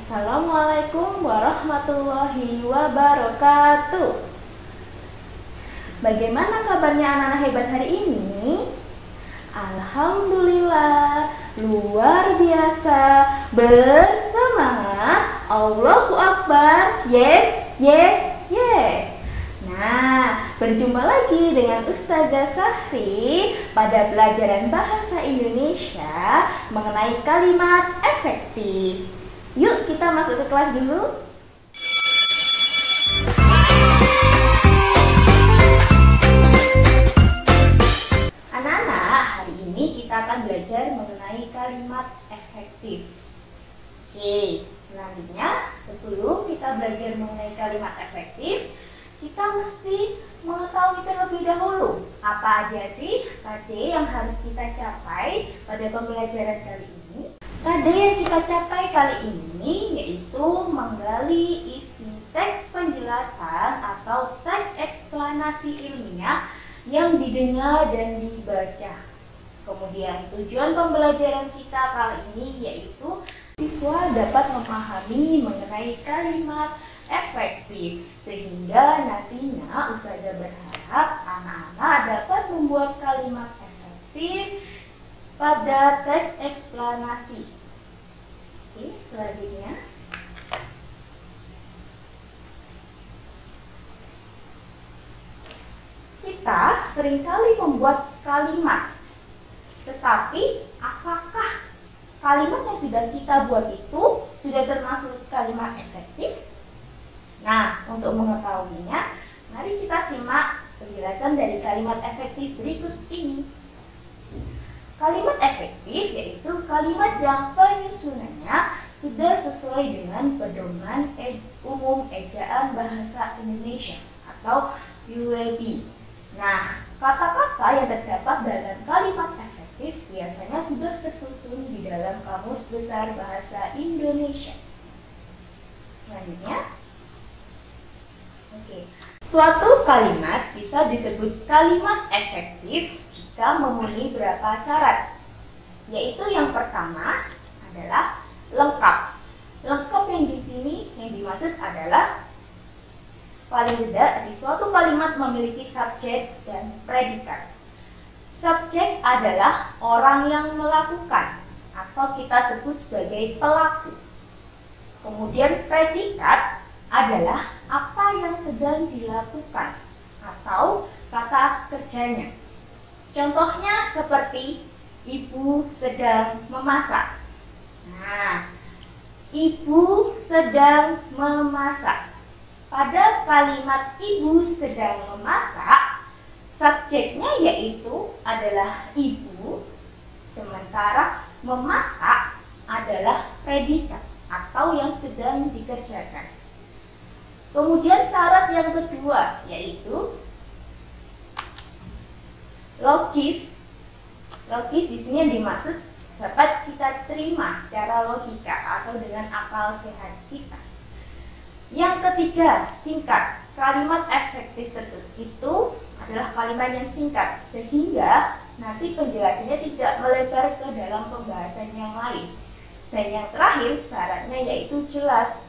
Assalamualaikum warahmatullahi wabarakatuh. Bagaimana kabarnya anak-anak hebat hari ini? Alhamdulillah, luar biasa, bersemangat, Allahu Akbar, yes, yes, yes. Nah, berjumpa lagi dengan Ustazah Sahri pada pelajaran bahasa Indonesia mengenai kalimat efektif. Yuk kita masuk ke kelas dulu. Anak-anak, hari ini kita akan belajar mengenai kalimat efektif. Oke, selanjutnya sebelum kita belajar mengenai kalimat efektif, kita mesti mengetahui terlebih dahulu apa aja sih KD yang harus kita capai pada pembelajaran kali ini. KD yang kita capai kali ini yaitu menggali isi teks penjelasan atau teks eksplanasi ilmiah yang didengar dan dibaca. Kemudian tujuan pembelajaran kita kali ini yaitu siswa dapat memahami mengenai kalimat efektif, sehingga nantinya Ustazah berharap anak-anak dapat membuat kalimat efektif pada teks eksplanasi. Oke, selanjutnya kita seringkali membuat kalimat, tetapi apakah kalimat yang sudah kita buat itu sudah termasuk kalimat efektif? Nah, untuk mengetahuinya, mari kita simak penjelasan dari kalimat efektif berikut ini. Kalimat efektif yaitu kalimat yang penyusunannya sudah sesuai dengan pedoman umum ejaan bahasa Indonesia atau UEB. Nah, kata-kata yang terdapat dalam kalimat efektif biasanya sudah tersusun di dalam Kamus Besar Bahasa Indonesia. Selanjutnya, suatu kalimat bisa disebut kalimat efektif jika memenuhi beberapa syarat, yaitu yang pertama adalah lengkap. Lengkap yang di sini yang dimaksud adalah paling tidak di suatu kalimat memiliki subjek dan predikat. Subjek adalah orang yang melakukan atau kita sebut sebagai pelaku. Kemudian predikat adalah apa yang sedang dilakukan atau kata kerjanya. Contohnya seperti ibu sedang memasak. Nah, ibu sedang memasak. Pada kalimat ibu sedang memasak, subjeknya yaitu adalah ibu, sementara memasak adalah predikat atau yang sedang dikerjakan. Kemudian syarat yang kedua yaitu logis. Logis di sini yang dimaksud dapat kita terima secara logika atau dengan akal sehat kita. Yang ketiga, singkat. Kalimat efektif tersebut itu adalah kalimat yang singkat sehingga nanti penjelasannya tidak melebar ke dalam pembahasan yang lain. Dan yang terakhir syaratnya yaitu jelas.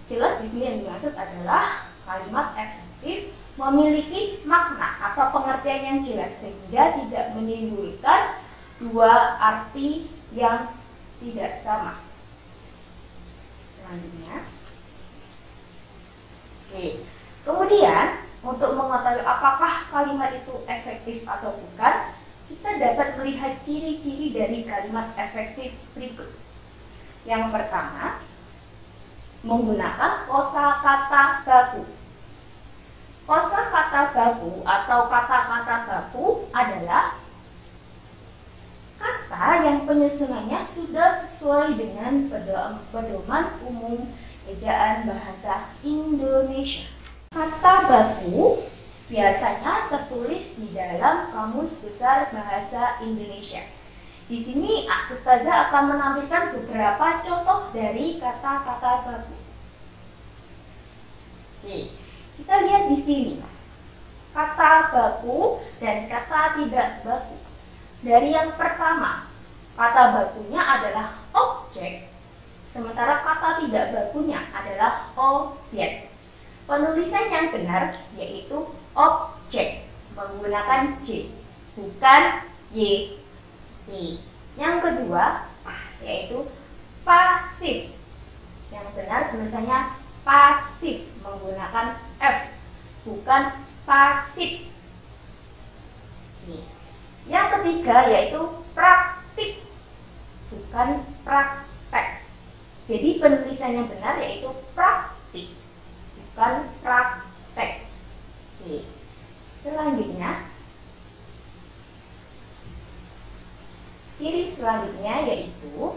Jelas di sini yang dimaksud adalah kalimat efektif memiliki makna atau pengertian yang jelas sehingga tidak menimbulkan dua arti yang tidak sama. Selanjutnya, kemudian untuk mengetahui apakah kalimat itu efektif atau bukan, kita dapat melihat ciri-ciri dari kalimat efektif berikut. Yang pertama, menggunakan kosakata baku. Kosakata baku atau kata-kata baku adalah kata yang penyusunannya sudah sesuai dengan pedoman umum ejaan bahasa Indonesia. Kata baku biasanya tertulis di dalam Kamus Besar Bahasa Indonesia. Di sini Ustazah akan menampilkan beberapa contoh dari kata-kata baku. Kita lihat di sini kata baku dan kata tidak baku. Dari yang pertama, kata bakunya adalah objek, sementara kata tidak bakunya adalah objek. Penulisan yang benar yaitu objek menggunakan J, bukan Y. Yang kedua yaitu pasif. Yang benar penulisannya pasif menggunakan F, bukan pasif. Yang ketiga yaitu praktik, bukan praktek. Jadi penulisan yang benar yaitu praktik, bukan praktek. Selanjutnya, ciri selanjutnya yaitu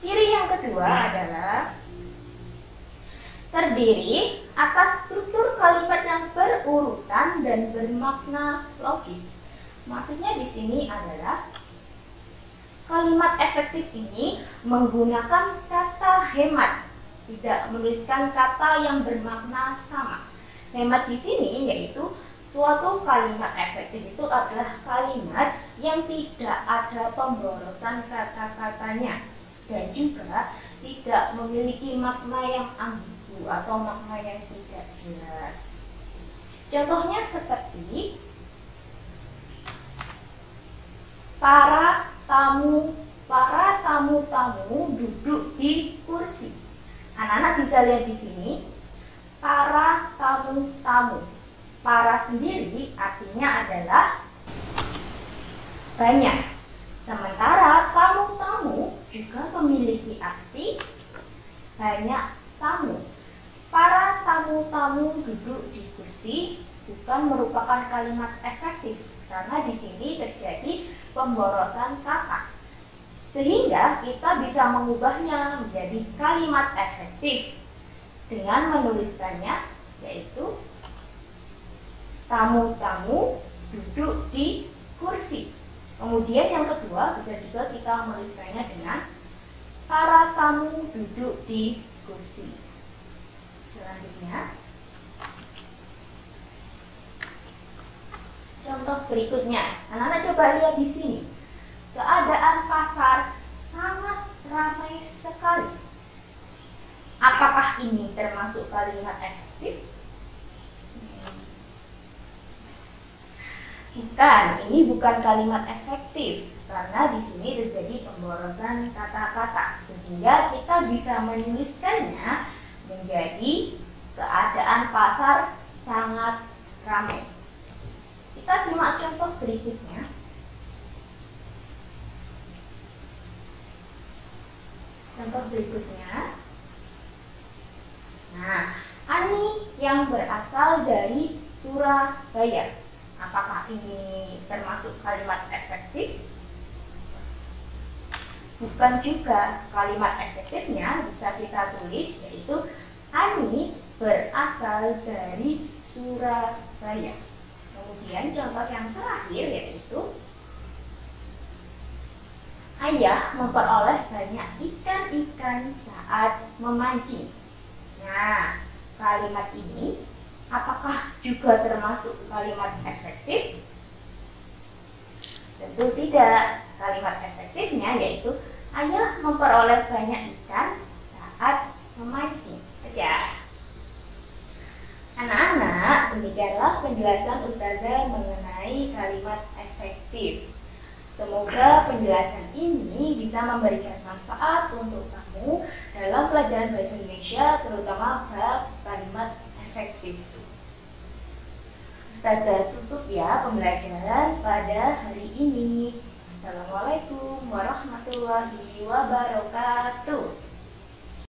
ciri yang kedua adalah terdiri atas struktur kalimat yang berurutan dan bermakna logis. Maksudnya di sini adalah kalimat efektif ini menggunakan kata hemat, tidak menuliskan kata yang bermakna sama. Hemat di sini yaitu suatu kalimat efektif itu adalah kalimat yang tidak ada pemborosan kata-katanya dan juga tidak memiliki makna yang ambigu atau makna yang tidak jelas. Contohnya seperti para tamu-tamu duduk di kursi. Anak-anak bisa lihat di sini para tamu-tamu. Para sendiri artinya adalah banyak. Sementara tamu-tamu juga memiliki arti banyak tamu. Para tamu-tamu duduk di kursi bukan merupakan kalimat efektif karena di sini terjadi pemborosan kata. Sehingga kita bisa mengubahnya menjadi kalimat efektif dengan menuliskannya yaitu tamu-tamu duduk di kursi. Kemudian yang kedua bisa juga kita menuliskannya dengan para tamu duduk di kursi. Selanjutnya, contoh berikutnya, anak-anak coba lihat di sini. Keadaan pasar sangat ramai sekali. Apakah ini termasuk kalimat efektif? Bukan, ini bukan kalimat efektif karena di sini terjadi pemborosan kata-kata sehingga kita bisa menuliskannya menjadi keadaan pasar sangat ramai. Kita simak contoh berikutnya. Contoh berikutnya. Nah, Ani yang berasal dari Surabaya. Apakah ini termasuk kalimat efektif? Bukan juga. Kalimat efektifnya bisa kita tulis yaitu Ani berasal dari Surabaya. Kemudian contoh yang terakhir yaitu Ayah memperoleh banyak ikan-ikan saat memancing. Nah, kalimat ini apakah juga termasuk kalimat efektif? Tentu tidak. Kalimat efektifnya yaitu Ayah memperoleh banyak ikan saat memancing. Ya. Anak-anak, demikianlah penjelasan Ustazah mengenai kalimat efektif. Semoga penjelasan ini bisa memberikan manfaat untuk kamu dalam pelajaran bahasa Indonesia, terutama bab kalimat efektif. Ustazah tutup ya pembelajaran pada hari ini. Assalamualaikum warahmatullahi wabarakatuh.